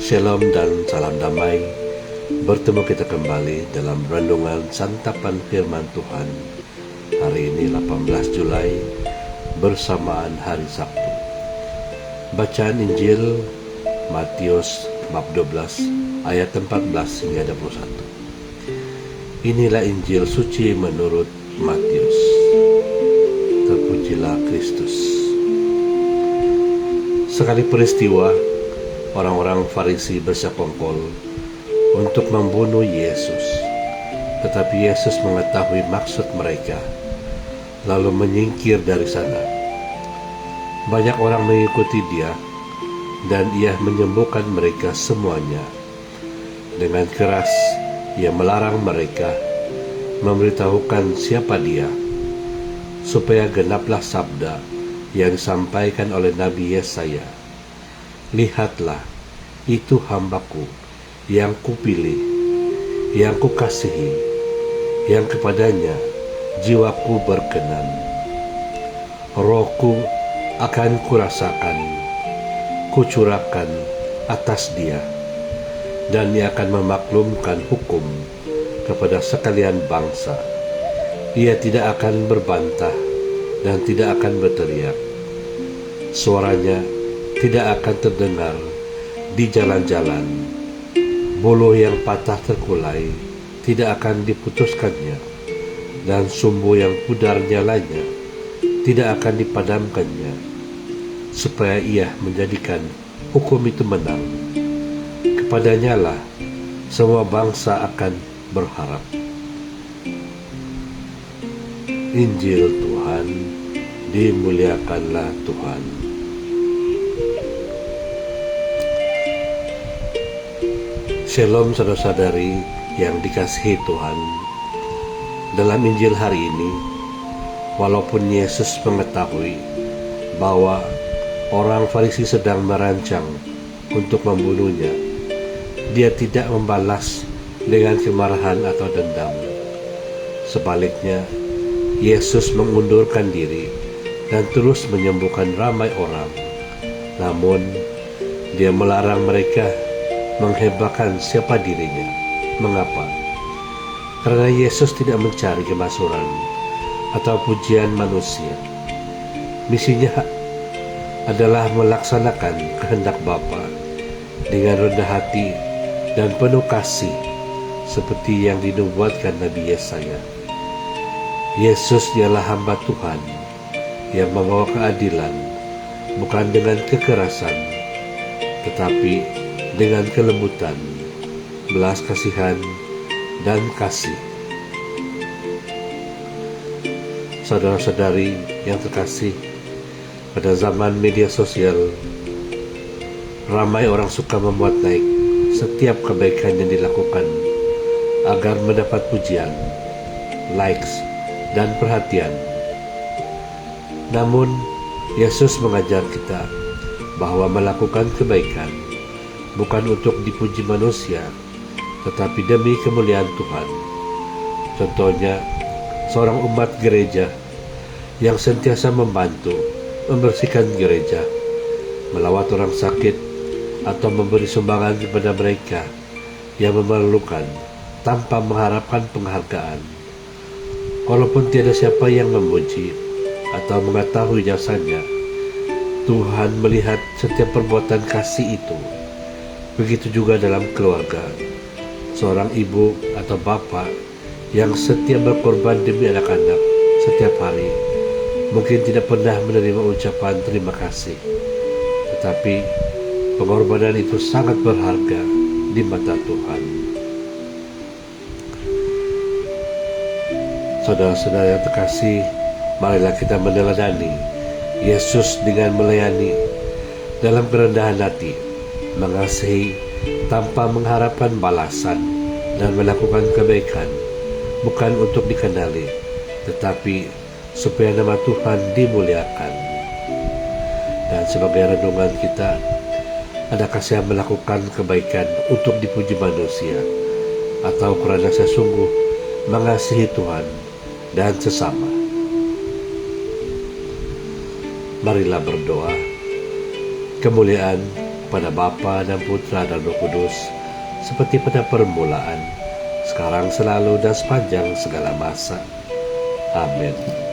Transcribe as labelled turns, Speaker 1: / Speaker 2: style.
Speaker 1: Shalom dan salam damai. Bertemu kita kembali dalam renungan santapan firman Tuhan. Hari ini 18 Julai bersamaan hari Sabtu. Bacaan Injil Matius bab 12 ayat 14 hingga 21. Inilah Injil suci menurut Matius. Terpujilah Kristus. Sekali peristiwa, orang-orang Farisi bersekongkol untuk membunuh Yesus. Tetapi Yesus mengetahui maksud mereka, lalu menyingkir dari sana. Banyak orang mengikuti dia, dan ia menyembuhkan mereka semuanya. Dengan keras, ia melarang mereka memberitahukan siapa dia, supaya genaplah sabda yang disampaikan oleh Nabi Yesaya. Lihatlah, itu hambaku yang kupilih, yang kukasihi, yang kepadanya jiwaku berkenan. Rohku akan kurasakan, kucurahkan atas dia, dan ia akan memaklumkan hukum kepada sekalian bangsa. Ia tidak akan berbantah dan tidak akan berteriak. Suaranya tidak akan terdengar di jalan-jalan. Buluh yang patah terkulai tidak akan diputuskannya, dan sumbu yang pudar nyalanya tidak akan dipadamkannya, supaya ia menjadikan hukum itu menang. Kepadanya lah semua bangsa akan berharap. Injil Tuhan, dimuliakanlah Tuhan. Shalom saudara-saudari yang dikasihi Tuhan. Dalam Injil hari ini, walaupun Yesus mengetahui bahwa orang Farisi sedang merancang untuk membunuhnya, dia tidak membalas dengan kemarahan atau dendam. Sebaliknya, Yesus mengundurkan diri dan terus menyembuhkan ramai orang. Namun, dia melarang mereka menghebahkan siapa dirinya. Mengapa? Karena Yesus tidak mencari kemasyhuran atau pujian manusia. Misinya adalah melaksanakan kehendak Bapa dengan rendah hati dan penuh kasih, seperti yang dinubuatkan Nabi Yesaya. Yesus ialah hamba Tuhan yang membawa keadilan, bukan dengan kekerasan, tetapi dengan kelembutan, belas kasihan, dan kasih. Saudara-saudari yang terkasih, pada zaman media sosial, ramai orang suka memuat naik setiap kebaikan yang dilakukan agar mendapat pujian, likes, dan perhatian. Namun, Yesus mengajar kita bahwa melakukan kebaikan bukan untuk dipuji manusia, tetapi demi kemuliaan Tuhan. Contohnya, seorang umat gereja yang sentiasa membantu membersihkan gereja, melawat orang sakit, atau memberi sumbangan kepada mereka yang memerlukan tanpa mengharapkan penghargaan. Walaupun tiada siapa yang memuji atau mengetahui jasanya, Tuhan melihat setiap perbuatan kasih itu. Begitu juga dalam keluarga, seorang ibu atau bapak yang setia berkorban demi anak-anak setiap hari mungkin tidak pernah menerima ucapan terima kasih, tetapi pengorbanan itu sangat berharga di mata Tuhan. Saudara-saudara yang terkasih, marilah kita meneladani Yesus dengan melayani dalam kerendahan hati, mengasihi tanpa mengharapkan balasan, dan melakukan kebaikan bukan untuk dikenali, tetapi supaya nama Tuhan dimuliakan. Dan sebagai renungan kita, adakah saya melakukan kebaikan untuk dipuji manusia, atau karena saya sungguh mengasihi Tuhan dan sesama? Marilah berdoa. Kemuliaan, kepada Bapa dan Putra dan Roh Kudus, seperti pada permulaan, sekarang, selalu, dan sepanjang segala masa. Amin.